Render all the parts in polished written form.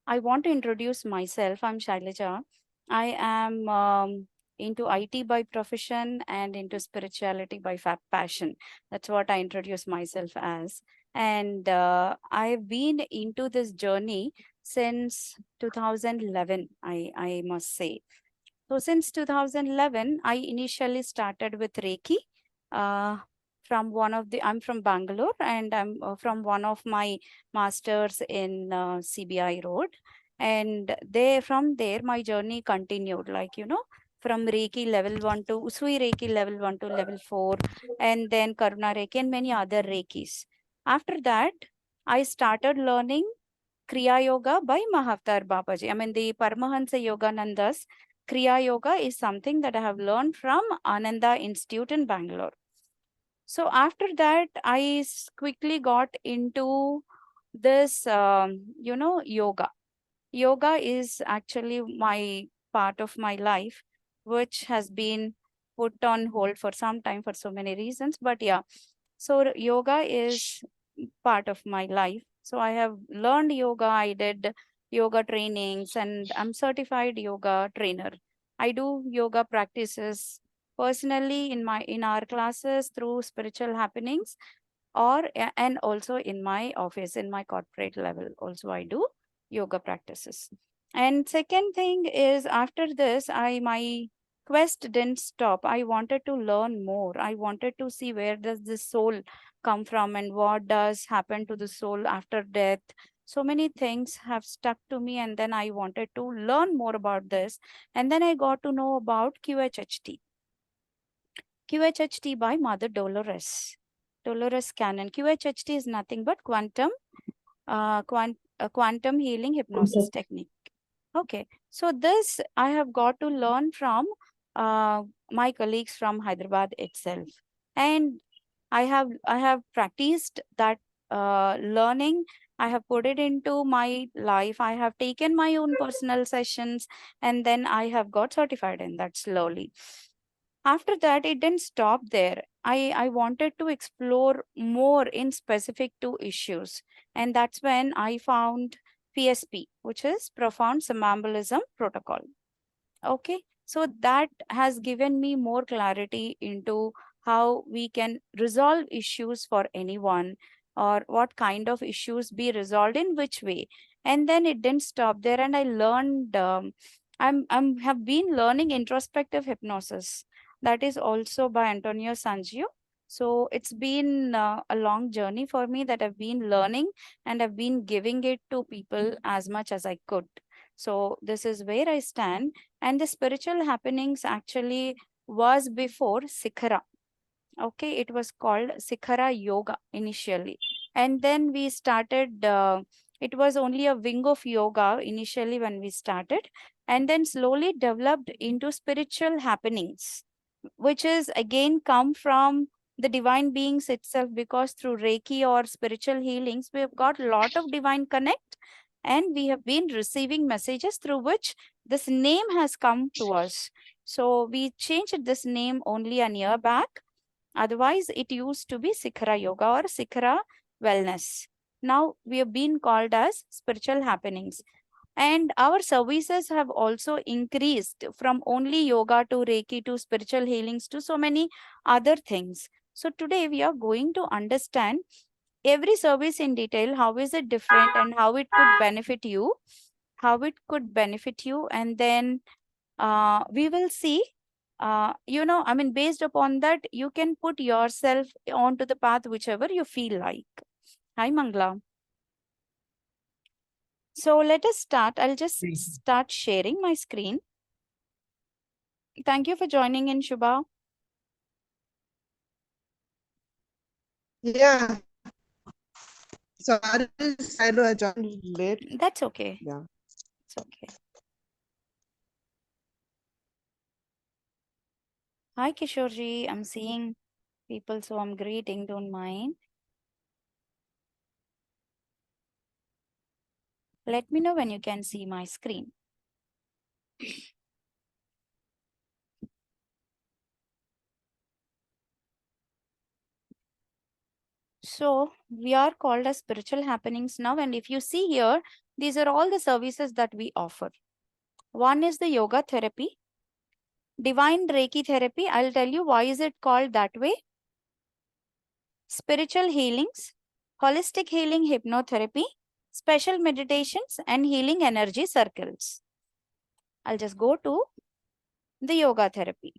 I want to introduce myself. I'm Sailaja. I am into IT by profession and into spirituality by passion. That's what I introduce myself as. And I've been into this journey since 2011, I must say. So since 2011, I initially started with Reiki. Uh, I'm from Bangalore, and I'm from one of my masters in CBI Road. And from there, my journey continued, like, from Reiki level 1 to Usui Reiki level 1 to level 4, and then Karuna Reiki and many other Reikis. After that, I started learning Kriya Yoga by Mahavatar Babaji. I mean, the Paramahansa Yogananda's Kriya Yoga is something that I have learned from Ananda Institute in Bangalore. So after that, I quickly got into this, yoga. Yoga is actually my part of my life, which has been put on hold for some time for so many reasons. But yeah, so yoga is part of my life. So I have learned yoga. I did yoga trainings and I'm certified yoga trainer. I do yoga practices personally in our classes through spiritual happenings and also in my office, in my corporate level. Also, I do yoga practices. And second thing is after this, my quest didn't stop. I wanted to learn more. I wanted to see where does this soul come from and what does happen to the soul after death. So many things have stuck to me, and then I wanted to learn more about this. And then I got to know about QHHT. QHHT by Mother Dolores Cannon. QHHT is nothing but quantum healing hypnosis technique. Okay, so this I have got to learn from uh, my colleagues from Hyderabad itself, and I have practiced that learning. I have put it into my life. I have taken my own personal sessions, and then I have got certified in that slowly. After that, it didn't stop there. I wanted to explore more in specific to issues. And that's when I found PSP, which is Profound Somnambulism Protocol. Okay. So that has given me more clarity into how we can resolve issues for anyone, or what kind of issues be resolved in which way. And then it didn't stop there. And I learned, have been learning introspective hypnosis. That is also by Antonio Sangio. So it's been a long journey for me that I've been learning, and I've been giving it to people as much as I could. So this is where I stand. And the spiritual happenings actually was before Sikhara. Okay, it was called Sikhara Yoga initially. And then we started, it was only a wing of yoga initially when we started, and then slowly developed into spiritual happenings, which is again come from the divine beings itself, because through Reiki or spiritual healings, we have got a lot of divine connect, and we have been receiving messages through which this name has come to us. So we changed this name only a year back. Otherwise, it used to be Sikhara Yoga or Sikhara Wellness. Now we have been called as spiritual happenings. And our services have also increased from only yoga to Reiki to spiritual healings to so many other things. So today we are going to understand every service in detail, how is it different and how it could benefit you, and then we will see, I mean, based upon that, you can put yourself onto the path whichever you feel like. Hi, Mangla. So let us start. I'll just start sharing my screen. Thank you for joining in, Shubha. Yeah. Sorry, Silo, I joined late. That's okay. Yeah. It's okay. Hi, Kishorji. I'm seeing people, so I'm greeting. Don't mind. Let me know when you can see my screen. So we are called as spiritual happenings now. And if you see here, These are all the services that we offer. One is the yoga therapy, divine Reiki therapy. I'll tell you why is it called that way. Spiritual healings, holistic healing hypnotherapy, special meditations, and healing energy circles. I'll just go to the yoga therapy.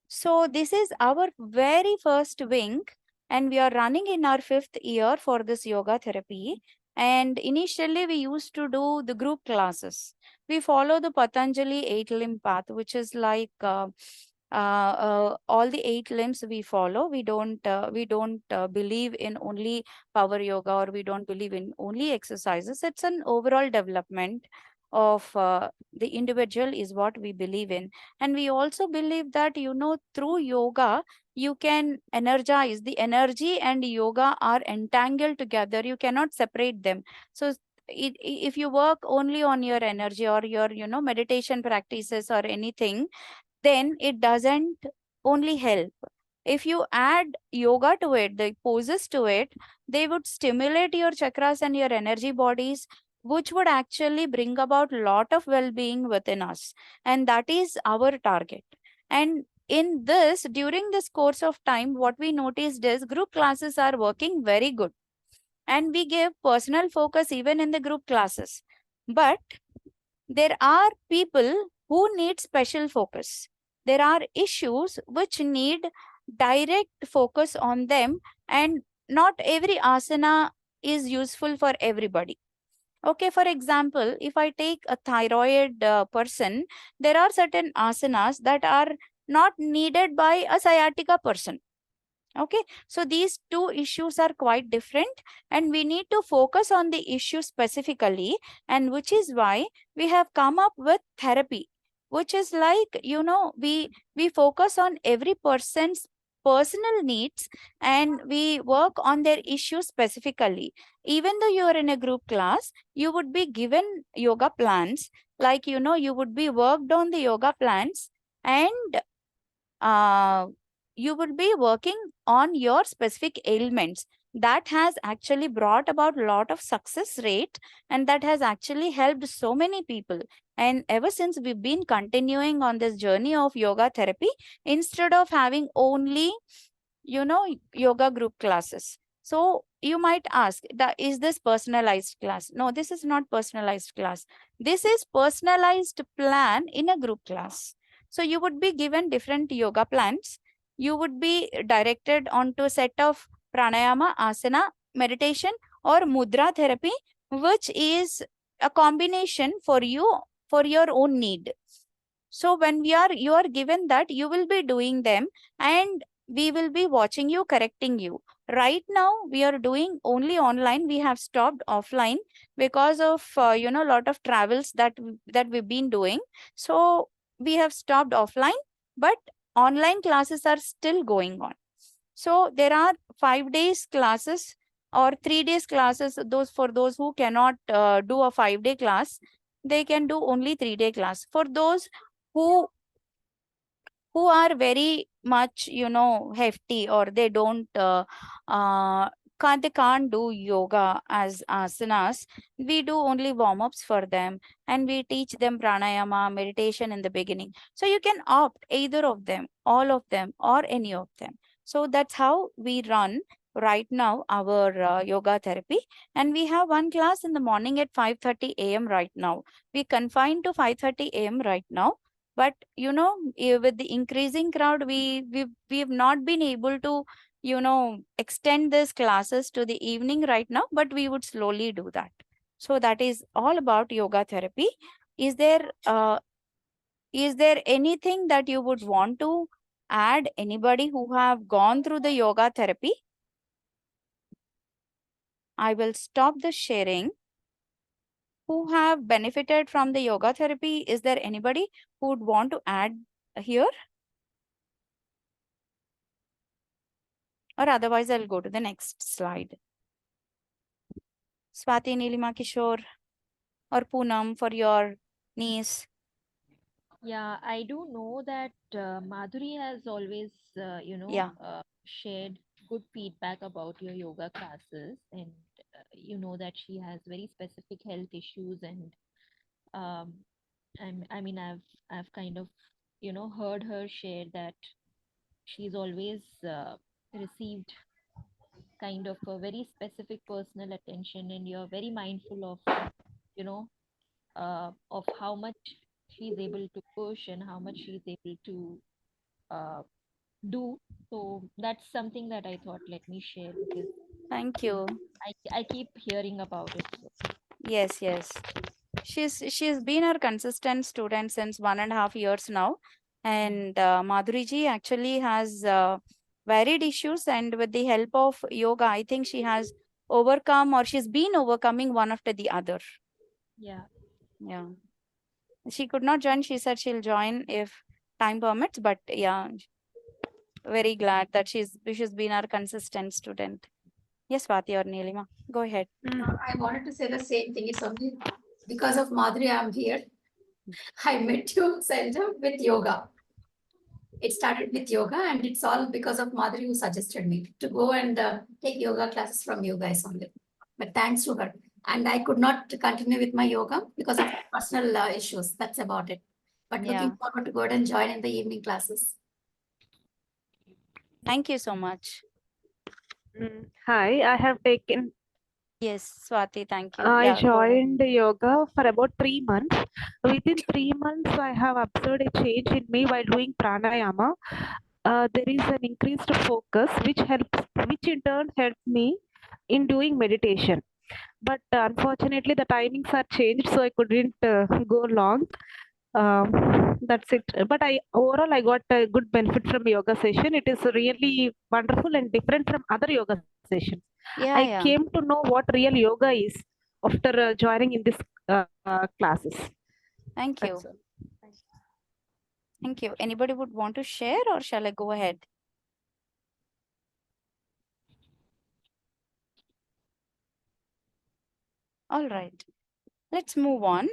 So, this is our very first wing, and we are running in our 5th year for this yoga therapy. And initially, we used to do the group classes. We follow the Patanjali 8 limb path, which is like all the 8 limbs we follow. We don't believe in only power yoga, or we don't believe in only exercises. It's an overall development of the individual is what we believe in. And we also believe that, through yoga, you can energize the energy, and yoga are entangled together. You cannot separate them. So, if you work only on your energy or your, meditation practices or anything, then it doesn't only help. If you add yoga to it, the poses to it, they would stimulate your chakras and your energy bodies, which would actually bring about a lot of well-being within us. And that is our target. And in this, during this course of time, what we noticed is group classes are working very good. And we give personal focus even in the group classes. But there are people who need special focus. There are issues which need direct focus on them, and not every asana is useful for everybody. Okay, for example, if I take a thyroid person, there are certain asanas that are not needed by a sciatica person. Okay, so these two issues are quite different, and we need to focus on the issue specifically, and which is why we have come up with therapy, which is like, we focus on every person's personal needs, and we work on their issue specifically. Even though you are in a group class, you would be given yoga plans, like, you would be worked on the yoga plans, and uh, you would be working on your specific ailments. That has actually brought about a lot of success rate, and that has actually helped so many people. And ever since, we've been continuing on this journey of yoga therapy, instead of having only, yoga group classes. So you might ask, is this personalized class? No, this is not personalized class. This is personalized plan in a group class. So you would be given different yoga plans. You would be directed onto a set of pranayama, asana, meditation, or mudra therapy, which is a combination for you, for your own need. So when you are given that, you will be doing them, and we will be watching you, correcting you. Right now, we are doing only online. We have stopped offline because of, lot of travels that we've been doing. So we have stopped offline, but online classes are still going on. So there are 5 days classes or 3 days classes. Those, for those who cannot do a 5 day class, they can do only 3 day class. For those who are very much, hefty, or they don't they can't do yoga as asanas, we do only warm-ups for them, and we teach them pranayama, meditation in the beginning. So you can opt either of them, all of them, or any of them. So that's how we run right now our yoga therapy. And we have one class in the morning at 5:30 a.m. right now. We confine to 5:30 a.m. right now. But with the increasing crowd, we've not been able to, extend these classes to the evening right now, but we would slowly do that. So that is all about yoga therapy. Is there anything that you would want to add, anybody who have gone through the yoga therapy? I will stop the sharing. Who have benefited from the yoga therapy? Is there anybody who would want to add here? Or otherwise, I'll go to the next slide. Swati, Nilima, Kishore, or Poonam for your niece. Yeah, I do know that Madhuri has always, Yeah. shared good feedback about your yoga classes, and you know that she has very specific health issues, and um, I mean, I've kind of, heard her share that she's always received kind of a very specific personal attention, and you're very mindful of, you know, of how much she's able to push and how much she's able to uh, do. So that's something that I thought let me share, because Thank you know you. I keep hearing about it. So Yes, yes. She's been our consistent student since 1.5 years now. And Madhuri ji actually has varied issues, and with the help of yoga, I think she has overcome, or she's been overcoming one after the other. yeah, Yeah. She could not join. She said she'll join if time permits, but yeah, very glad that she's been our consistent student. Yes, Swati or Nilima, go ahead. I wanted to say the same thing. It's only because of Madhuri I'm here. I met you, Sailaja, with yoga. It started with yoga, and it's all because of Madhuri who suggested me to go and take yoga classes from you guys only. But thanks to her. And I could not continue with my yoga because of personal issues. That's about it. But Yeah. looking forward to go and join in the evening classes. Thank you so much. Hi, I have taken, Yes, Swati, thank you. I Yeah, go ahead. joined yoga for about 3 months. Within 3 months, I have observed a change in me while doing pranayama. There is an increased focus, which in turn helped me in doing meditation. But unfortunately, the timings are changed, so I couldn't go long. That's it. But I got a good benefit from yoga session. It is really wonderful and different from other yoga sessions. I Yeah, yeah. came to know what real yoga is after joining in this classes. Thank That's you. all. Thank you. Anybody would want to share, or shall I go ahead? All right. Let's move on.